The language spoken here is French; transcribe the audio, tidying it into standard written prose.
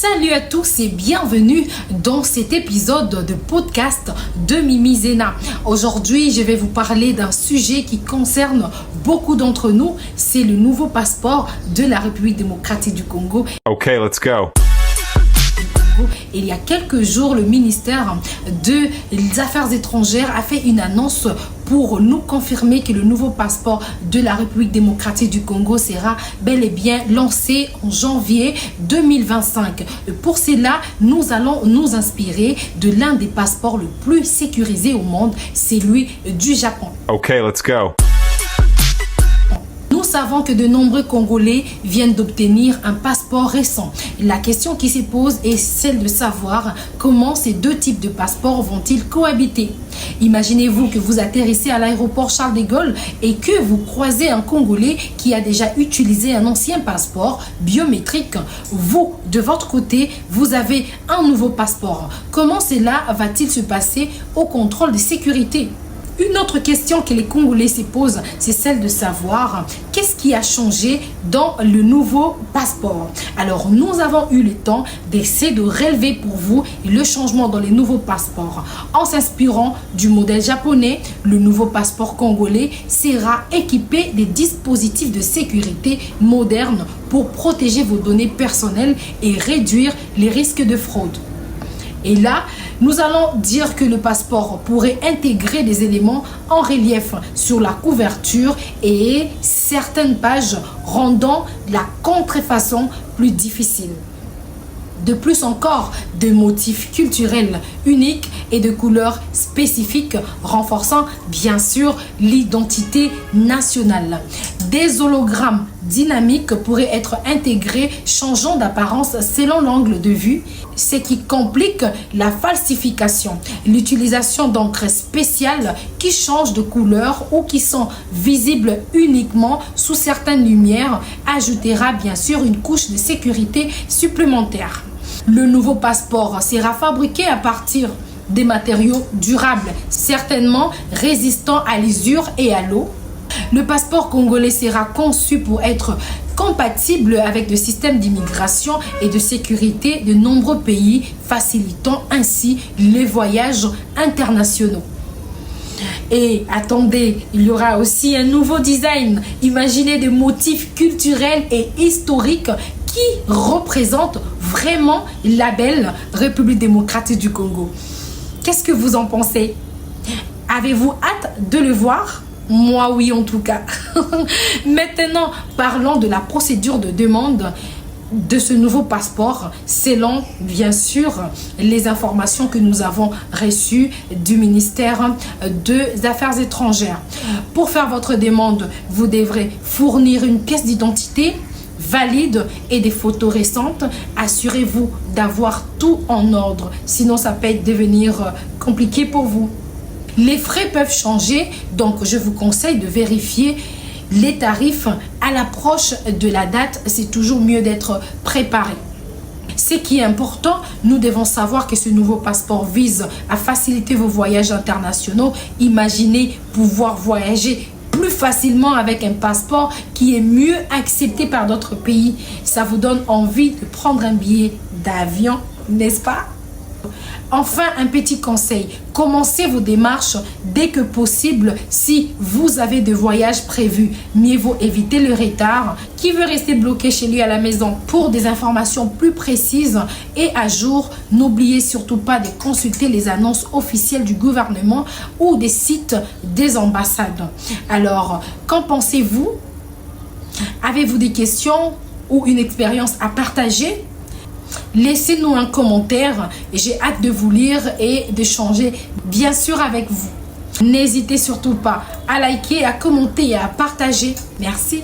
Salut à tous et bienvenue dans cet épisode de podcast de Mimi Zena. Aujourd'hui, je vais vous parler d'un sujet qui concerne beaucoup d'entre nous. C'est le nouveau passeport de la République démocratique du Congo. Okay, let's go. Il y a quelques jours, le ministère des Affaires étrangères a fait une annonce pour nous confirmer que le nouveau passeport de la République démocratique du Congo sera bel et bien lancé en janvier 2025. Pour cela, nous allons nous inspirer de l'un des passeports le plus sécurisés au monde, celui du Japon. Okay, let's go. Nous savons que de nombreux Congolais viennent d'obtenir un passeport récent. La question qui se pose est celle de savoir comment ces deux types de passeports vont-ils cohabiter. Imaginez-vous que vous atterrissez à l'aéroport Charles de Gaulle et que vous croisez un Congolais qui a déjà utilisé un ancien passeport biométrique. Vous, de votre côté, vous avez un nouveau passeport. Comment cela va-t-il se passer au contrôle de sécurité ? Une autre question que les Congolais se posent, c'est celle de savoir qu'est-ce qui a changé dans le nouveau passeport. Alors, nous avons eu le temps d'essayer de relever pour vous le changement dans les nouveaux passeports. En s'inspirant du modèle japonais, le nouveau passeport congolais sera équipé des dispositifs de sécurité modernes pour protéger vos données personnelles et réduire les risques de fraude. Et là, nous allons dire que le passeport pourrait intégrer des éléments en relief sur la couverture et certaines pages rendant la contrefaçon plus difficile. De plus encore, de motifs culturels uniques et de couleurs spécifiques renforçant bien sûr l'identité nationale. Des hologrammes dynamiques pourraient être intégrés changeant d'apparence selon l'angle de vue, ce qui complique la falsification. L'utilisation d'encres spéciales qui changent de couleur ou qui sont visibles uniquement sous certaines lumières ajoutera bien sûr une couche de sécurité supplémentaire. Le nouveau passeport sera fabriqué à partir des matériaux durables, certainement résistants à l'usure et à l'eau. Le passeport congolais sera conçu pour être compatible avec le système d'immigration et de sécurité de nombreux pays, facilitant ainsi les voyages internationaux. Et attendez, il y aura aussi un nouveau design. Imaginez des motifs culturels et historiques qui représentent vraiment la belle République démocratique du Congo. Qu'est-ce que vous en pensez? Avez-vous hâte de le voir? Moi, oui, en tout cas. Maintenant, parlons de la procédure de demande de ce nouveau passeport, selon, bien sûr, les informations que nous avons reçues du ministère des Affaires étrangères. Pour faire votre demande, vous devrez fournir une pièce d'identité valide et des photos récentes. Assurez-vous d'avoir tout en ordre, sinon ça peut devenir compliqué pour vous. Les frais peuvent changer, donc je vous conseille de vérifier les tarifs à l'approche de la date. C'est toujours mieux d'être préparé. Ce qui est important, nous devons savoir que ce nouveau passeport vise à faciliter vos voyages internationaux. Imaginez pouvoir voyager plus facilement avec un passeport qui est mieux accepté par d'autres pays. Ça vous donne envie de prendre un billet d'avion, n'est-ce pas? Enfin, un petit conseil, commencez vos démarches dès que possible si vous avez des voyages prévus. Mieux vaut éviter le retard. Qui veut rester bloqué chez lui à la maison? Pour des informations plus précises et à jour, n'oubliez surtout pas de consulter les annonces officielles du gouvernement ou des sites des ambassades. Alors, qu'en pensez-vous? Avez-vous des questions ou une expérience à partager? Laissez-nous un commentaire et j'ai hâte de vous lire et d'échanger bien sûr avec vous. N'hésitez surtout pas à liker, à commenter et à partager. Merci.